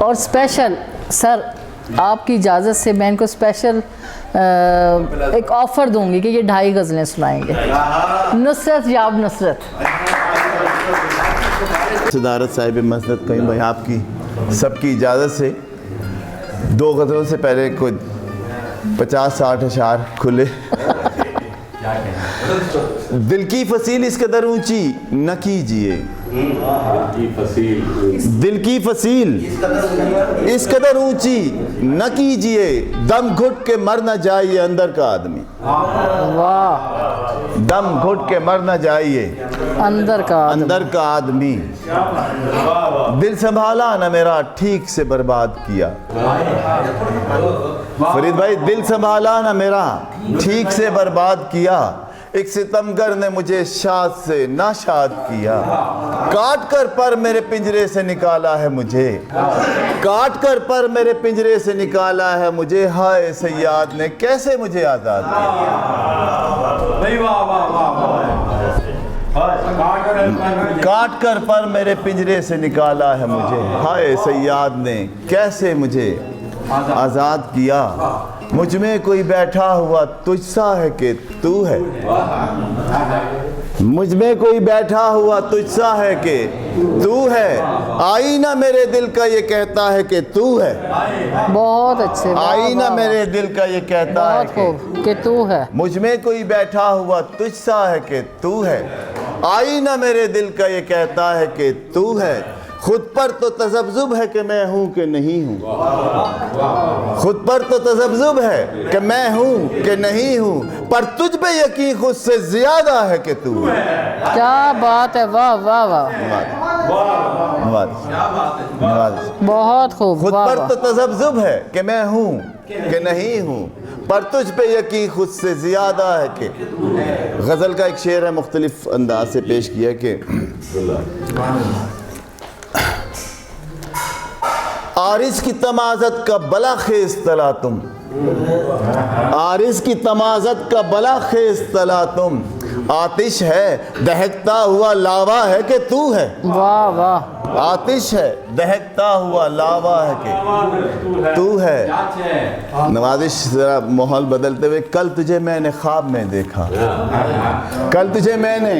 और special sir आपकी इजाज़त से मैं इनको स्पेशल एक ऑफ़र दूंगी कि ये 2.5 गज़लें सुनाएंगे। नुसरत याब नुसरत। सदारत साहिब मसनद कहीं भाई आपकी सबकी इजाज़त से 2 गज़लों से पहले कोई 50-60 अशार खुले। दिल की फसील इस कदर ऊंची न कीजिए, दिल की फसील इस कदर ऊंची न कीजिए, दम घुट के मर न जाइए अंदर का आदमी। वाह, दम घुट के मर न जाइए अंदर का आदमी। दिल संभाला न मेरा ठीक से बर्बाद किया। फरीद भाई, दिल संभाला न मेरा ठीक से बर्बाद किया, एक सितमगर ने मुझे शाद से नाशाद किया। काट कर पर मेरे पिंजरे से निकाला है मुझे, काट कर पर मेरे पिंजरे से निकाला है मुझे, हाय सयाद ने कैसे मुझे आज़ाद किया। काट कर पर मेरे पिंजरे से निकाला है मुझे, हाय सयाद ने कैसे मुझे आज़ाद किया। मुझ में कोई बैठा हुआ तुझसा है कि तू है, मुझ में कोई बैठा हुआ तुझसा है कि तू है, आईना मेरे दिल का ये कहता है कि तू है। बहुत अच्छे। आईना मेरे दिल का ये कहता है कि तू है। मुझ में कोई बैठा हुआ तुझसा है कि तू है, आईना मेरे दिल का ये कहता है कि तू है। खुद पर तो तज़ब्ज़ुब है कि मैं हूँ कि नहीं हूँ, खुद पर तो तज़ब्ज़ुब है कि मैं हूँ कि नहीं हूँ, पर तुझ पे यकीन खुद से ज़्यादा है कि तू है। क्या बात है, वाह वाह वाह, बहुत खूब। खुद पर तो तज़ब्ज़ुब है कि मैं हूँ कि नहीं हूँ, पर तुझ पे यकीन खुद से ज़्यादा है कि। गज़ल का एक शेर है, मुख्तलिफ अंदाज से पेश किया कि आरिज़ की तमाज़त का बला खेज़ तला तुम, आरिज़ की तमाज़त का बला खेज़ तला तुम, आतिश है दहकता हुआ लावा है कि तू है। वाह वाह, आतिश है दहकता हुआ लावा है कि तू है। नवाजिश जरा माहौल बदलते हुए, कल तुझे मैंने ख्वाब में देखा, कल तुझे मैंने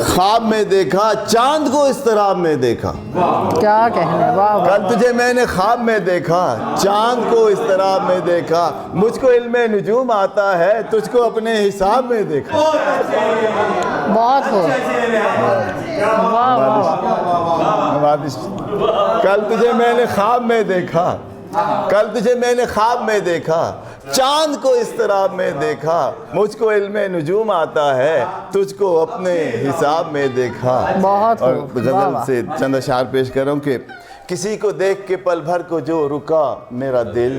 ख्वाब में देखा, चांद को इस तरह में देखा। क्या कहने, वाह। कल तुझे मैंने ख्वाब में देखा, चांद को इस तरह में देखा, मुझको इल्मे नुजूम आता है, तुझको अपने हिसाब में देखा। बहुत खूब, वाह वाह। कल तुझे मैंने ख्वाब में देखा, कल तुझे मैंने ख्वाब में देखा, चांद को इस तरह में देखा, मुझको इल्मे नुजूम आता है, तुझको अपने हिसाब में देखा। बहुत और गज़ल से चंद अशार पेश कर रहा हूँ कि किसी को देख के पल भर को जो रुका मेरा दिल,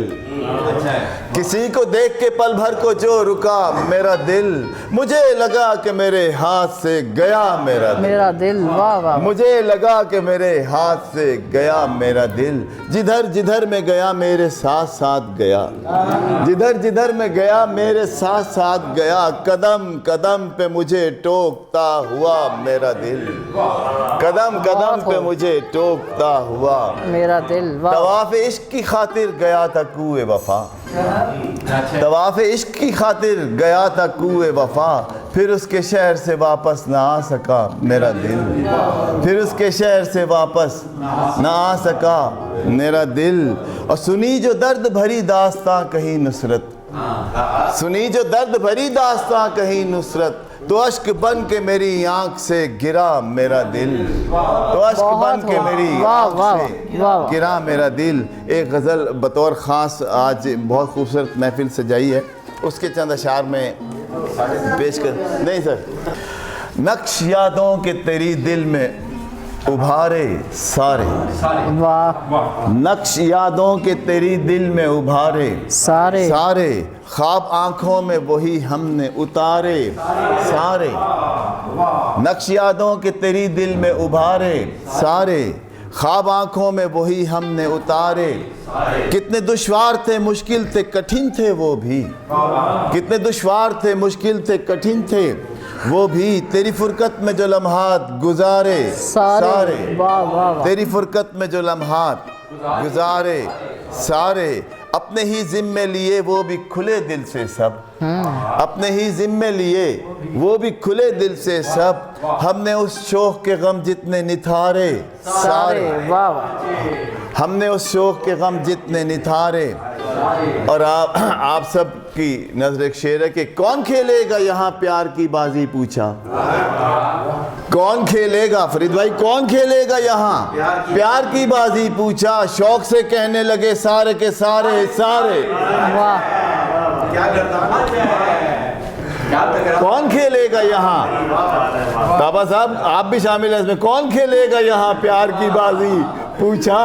किसी को देख के पल भर को जो रुका मेरा दिल, मुझे लगा कि मेरे हाथ से गया मेरा दिल। वाह वाह, मुझे लगा कि मेरे हाथ से गया मेरा दिल, जिधर जिधर में गया मेरे साथ साथ गया, जिधर जिधर में गया मेरे साथ साथ गया, कदम कदम पे मुझे टोकता हुआ मेरा दिल, कदम कदम पे मुझे टोकता हुआ मेरा दिल। तवाफ़ इश्क की खातिर गया था कुए वफा, तवाफ़ इश्क की खातिर गया था कुए वफा, फिर उसके शहर से वापस ना आ सका मेरा दिल, फिर उसके शहर से वापस ना आ सका मेरा दिल। और सुनी जो दर्द भरी दास्तां कहीं नुसरत, सुनी जो दर्द भरी दास्तां कहीं नुसरत, तो अश्क बन के मेरी आंख से गिरा मेरा दिल, तो अश्क बन के मेरी आंख से गिरा मेरा दिल। एक गज़ल बतौर ख़ास आज बहुत खूबसूरत महफिल सजाई है, उसके चंद अशार में पेश कर। नहीं सर, नक्श यादों के तेरी दिल में उभारे सारे, वाह, नक्श यादों के तेरी दिल में उभारे सारे सारे, ख्वाब आंखों में वही हमने उतारे सारे, नक्श यादों के तेरी दिल में उभारे सारे, ख्वाब आंखों में वही हमने उतारे। कितने दुश्वार थे मुश्किल थे कठिन थे वो भी, कितने दुश्वार थे मुश्किल थे कठिन थे वो भी, तेरी फुरकत में जो लम्हात गुजारे सारे, वाह वाह, तेरी फुरकत में जो लम्हात गुजारे सारे, अपने ही जिम्मे लिए वो भी खुले दिल से सब, अपने ही जिम्मे लिए वो भी खुले दिल से सब, हमने उस शोक के गम जितने निथारे सारे, वाह वाह। हमने उस शोक के गम जितने निथारे। और आप सब की नजर एक शेर है कि कौन खेलेगा यहाँ प्यार की बाजी पूछा, कौन खेलेगा फरीद भाई, कौन खेलेगा यहाँ प्यार की बाजी पूछा, शौक से कहने लगे सारे के सारे सारे, वाह। कौन खेलेगा यहाँ, बाबा साहब आप भी शामिल हैं इसमें, कौन खेलेगा यहाँ प्यार की बाजी पूछा,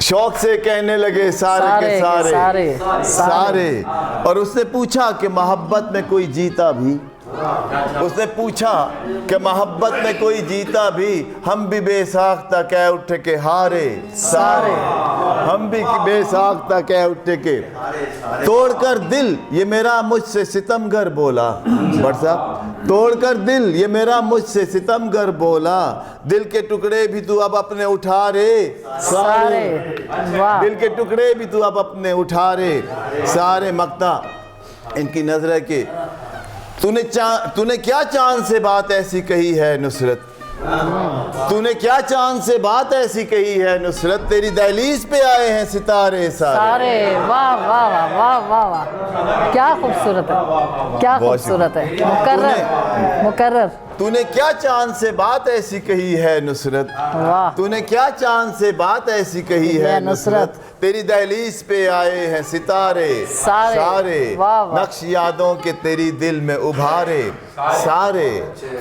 शौक से कहने लगे सारे के सारे। और उसने पूछा कि मोहब्बत में कोई जीता भी, उसने पूछा कि मोहब्बत में कोई जीता भी, हम भी बेसाख्ता कह उठे के हारे सारे, हम भी बेसाख्ता कह उठे के, तोड़कर दिल ये मेरा मुझसे सितमगर बोला, बट साहब तोड़कर दिल ये मेरा मुझसे सितमगर बोला, दिल के टुकड़े भी तू अब अपने उठा रे सारे, दिल के टुकड़े भी तू अब अपने उठा रे सारे। मक्ता इनकी नजर है कि तूने क्या चांद से बात ऐसी कही है नुसरत, तूने क्या चांद से बात ऐसी कही है नुसरत, तेरी दहलीज पे आए हैं सितारे सारे। वाह वाह वाह वाह वाह वाह, क्या खूबसूरत है, क्या खूबसूरत है। मुकर्रर मुकर्रर। तूने क्या चांद से बात ऐसी कही है नुसरत, वाह। तूने क्या चांद से बात ऐसी कही है नुसरत, तेरी दहलीज पे आए हैं सितारे सारे, नक्श यादों के तेरी दिल में उभारे सारे,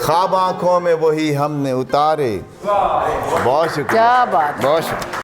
ख्वाब आंखों में वही हमने उतारे। बहुत शुक्रिया, क्या बात। बहुत शुक्रिया।